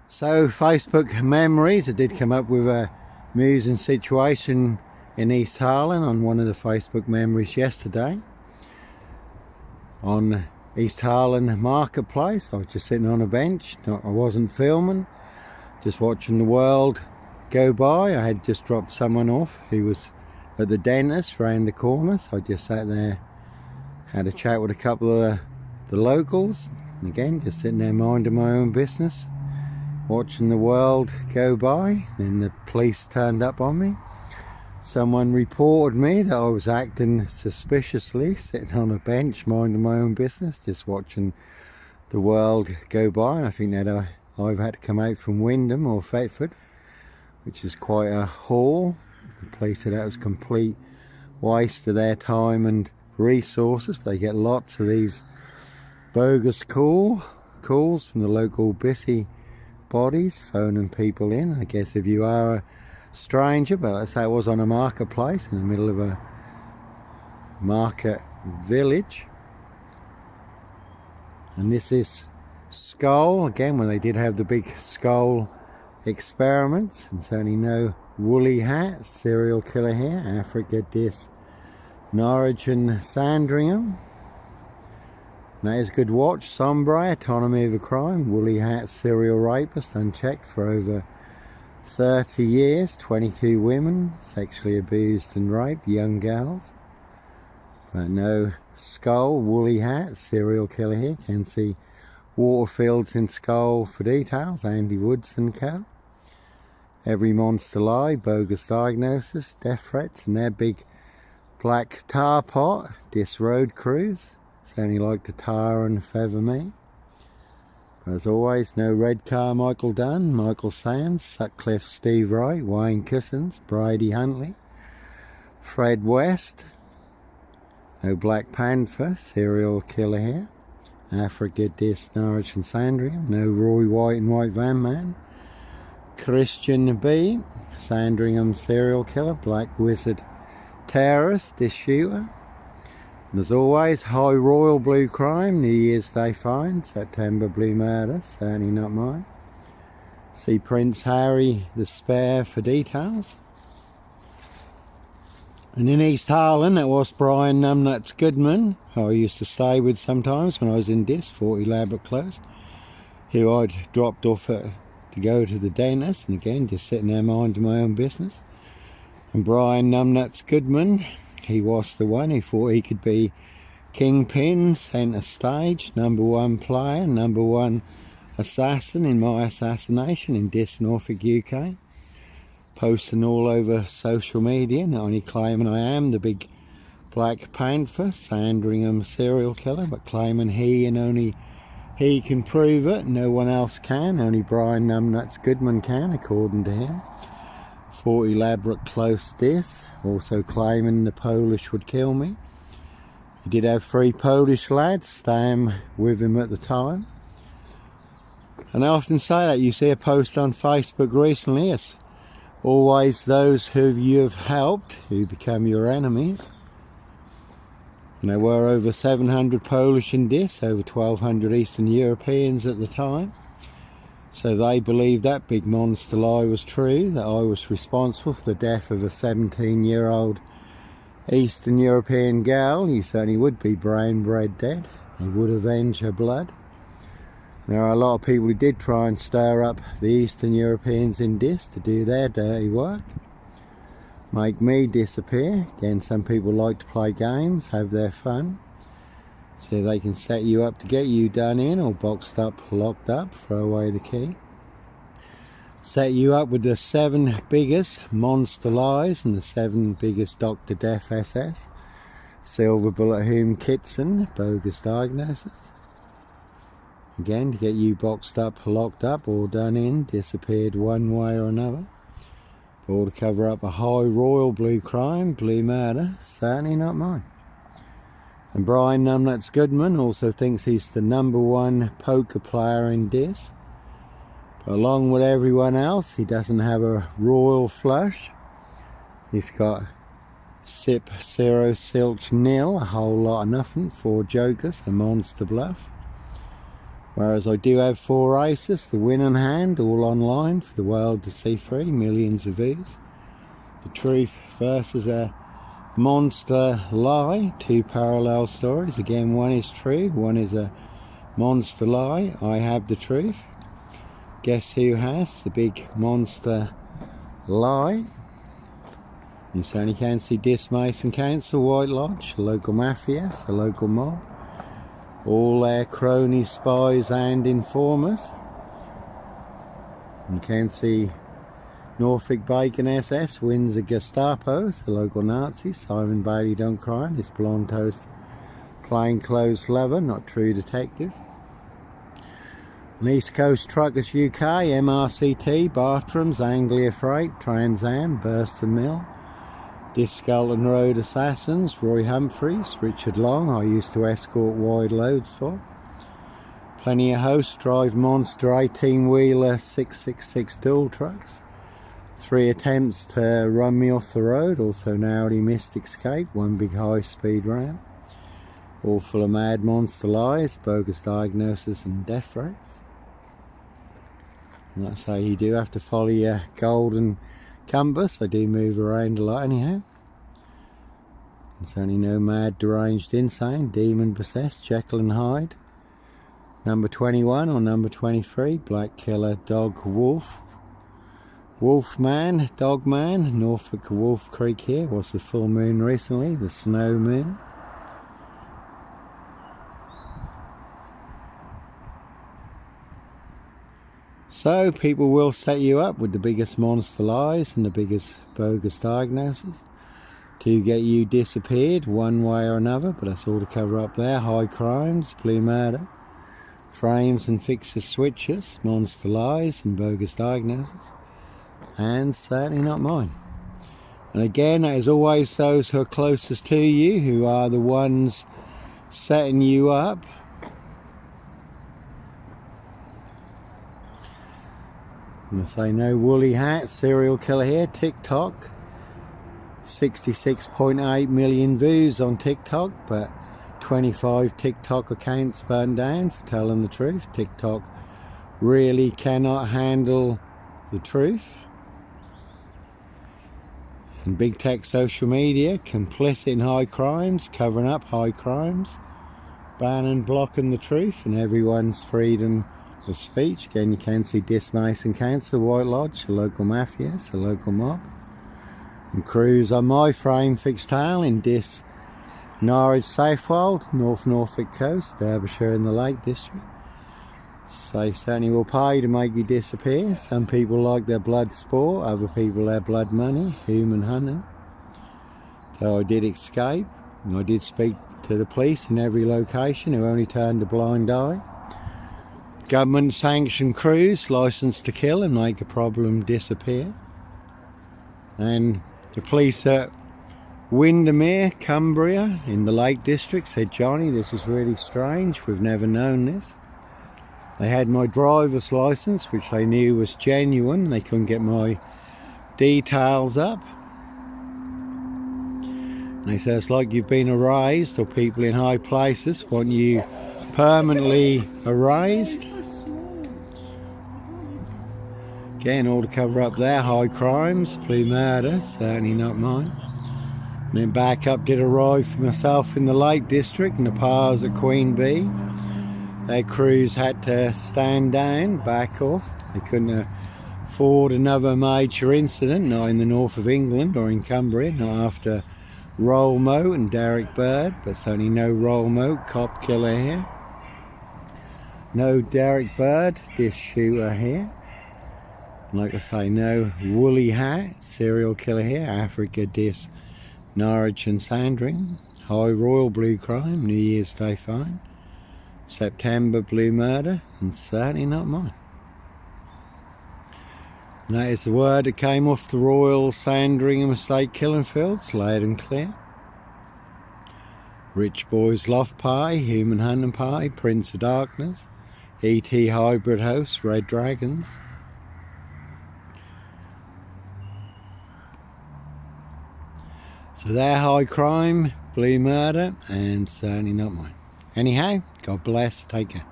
So Facebook memories, I did come up with a amusing situation in East Harlem on one of the Facebook memories yesterday. On East Harlem Marketplace, I was just sitting on a bench, I wasn't filming, just watching the world go by. I had just dropped someone off who was at the dentist round the corner, so I just sat there, had a chat with a couple of the locals. Again, just sitting there minding my own business, watching the world go by. Then the police turned up on me. Someone reported me that I was acting suspiciously, sitting on a bench minding my own business, just watching the world go by. And I think that I've had to come out from Wyndham or Thetford, which is quite a haul. The police said that was complete waste of their time and resources, but they get lots of these bogus calls from the local busy bodies phoning people in. I guess if you are a stranger, but let's say I was on a marketplace in the middle of a market village, and this is skull again, when they did have the big skull experiments. And certainly no woolly hat, serial killer here, Africa dis Norwich and Sandringham. That is a good watch. Sombre, autonomy of a crime, woolly hat, serial rapist, unchecked for over 30 years, 22 women sexually abused and raped, young girls. But no skull, woolly hat, serial killer here. Can see Waterfields in Skull for details, Andy Woods and co. Every monster lie, bogus diagnosis, death threats, and their big black tar pot, this road cruise. Certainly like to tar and feather me. As always, no red car, Michael Dunn, Michael Sands, Sutcliffe, Steve Wright, Wayne Cousins, Brady Huntley, Fred West. No Black Panther, serial killer here. Africa dis Norwich and Sandringham. No Roy White and White Van Man. Christian B, Sandringham serial killer. Black Wizard terrorist, this shooter. And as always, High Royal Blue Crime, New Year's Day find, September Blue Murder, certainly not mine. See Prince Harry the Spare for details. And in East Harlem, that was Brian Numbnuts Goodman, who I used to stay with sometimes when I was in Dis, 40 Labrador Close, who I'd dropped off to go to the dentist, and again, just sitting there minding my own business. And Brian Numbnuts Goodman, he was the one who thought he could be kingpin, centre stage, #1 player, #1 assassin in my assassination in Dis, Norfolk, UK. Posting all over social media, not only claiming I am the big Black Panther, Sandringham serial killer, but claiming he and only he can prove it, no one else can, only Brian Numbnuts Goodman can, according to him. 40 Labrador Close Dis, also claiming the Polish would kill me. He did have 3 Polish lads staying with him at the time. And I often say that you see a post on Facebook recently, it's always those who you have helped who become your enemies. And there were over 700 Polish in Dis, over 1,200 Eastern Europeans at the time. So they believed that big monster lie was true, that I was responsible for the death of a 17-year-old Eastern European girl. You certainly would be brain bred dead. He would avenge her blood. There are a lot of people who did try and stir up the Eastern Europeans in Dis to do their dirty work, make me disappear. Again, some people like to play games, have their fun. So they can set you up to get you done in, or boxed up, locked up, throw away the key. Set you up with the 7 biggest monster lies and the 7 biggest Dr. Death SS. Silver Bullet Hume Kitson, bogus diagnosis. Again, to get you boxed up, locked up, or done in, disappeared one way or another. All to cover up a high royal blue crime, blue murder, certainly not mine. And Brian Numbnuts Goodman also thinks he's the #1 poker player in Dis. But along with everyone else, he doesn't have a royal flush. He's got Sip 0 Silch nil, a whole lot of nothing, 4 jokers, a monster bluff. Whereas I do have 4 races, the win in hand, all online for the world to see free, millions of views. The truth versus a monster lie, 2 parallel stories. Again, one is true, one is a monster lie. I have the truth. Guess who has the big monster lie? You certainly can see Dismason Council, White Lodge, the local mafias, the local mob, all their cronies, spies and informers. You can see Norfolk Bacon SS, Windsor Gestapos, the local Nazis, Simon Bailey don't cry, his blonde toast plainclothes lover, not true detective. East Coast Truckers UK, MRCT, Bartram's, Anglia Freight, Trans Am, Burston Mill, Discalton Road Assassins, Roy Humphreys, Richard Long, I used to escort wide loads for. Plenty of hosts, drive monster 18-wheeler 666 dual trucks. 3 attempts to run me off the road, also narrowly missed escape, 1 big high-speed ram. All full of mad monster lies, bogus diagnoses and death threats. And that's how you do have to follow your golden compass. I do move around a lot anyhow. There's only no mad, deranged, insane, demon possessed, Jekyll and Hyde. Number 21 or number 23, Black Killer, Dog, Wolf. Wolfman, Dogman, Norfolk Wolf Creek here. Was the full moon recently, the snow moon. So people will set you up with the biggest monster lies and the biggest bogus diagnoses to get you disappeared one way or another, but that's all to cover up there. High crimes, blue murder, frames and fixes switches, monster lies and bogus diagnoses, and certainly not mine. And again, as always, those who are closest to you, who are the ones setting you up. I'm going to say no woolly hat, serial killer here, TikTok. 66.8 million views on TikTok, but 25 TikTok accounts burned down for telling the truth. TikTok really cannot handle the truth. And big tech social media, complicit in high crimes, covering up high crimes, banning, blocking the truth and everyone's freedom of speech. Again, you can see Dismason Council, White Lodge, the local mafias, the local mob. And crews on my frame fixed tail in Dis, Norwich, Southwold, North Norfolk Coast, Derbyshire in the Lake District. So they certainly will pay to make you disappear. Some people like their blood sport, other people their blood money, human hunting. Though I did escape, and I did speak to the police in every location who only turned a blind eye. Government sanctioned crews licensed to kill and make a problem disappear. And the police at Windermere, Cumbria in the Lake District said, Johnny, this is really strange, we've never known this. They had my driver's license, which they knew was genuine. They couldn't get my details up. And they said it's like you've been erased, or people in high places want you permanently erased. Again, all to cover up their high crimes, blue murder, certainly not mine. And then back up did arrive for myself in the Lake District, and the Pars at Queen Bee. Their crews had to stand down, back off. They couldn't afford another major incident, not in the north of England or in Cumbria, not after Rolmo and Derek Bird, but certainly no Rolmo, cop killer here. No Derek Bird, disc shooter here. Like I say, no woolly hat, serial killer here, Africa, Dis, Norwich and Sandringham. High Royal blue crime, New Year's Day fine. September blue murder, and certainly not mine. And that is the word that came off the Royal Sandringham Estate killing fields, loud and clear. Rich Boys Loft Pie, Human Hunting Pie, Prince of Darkness, E.T. Hybrid House, Red Dragons. So they're high crime, blue murder, and certainly not mine. Anyhow, God bless, take care.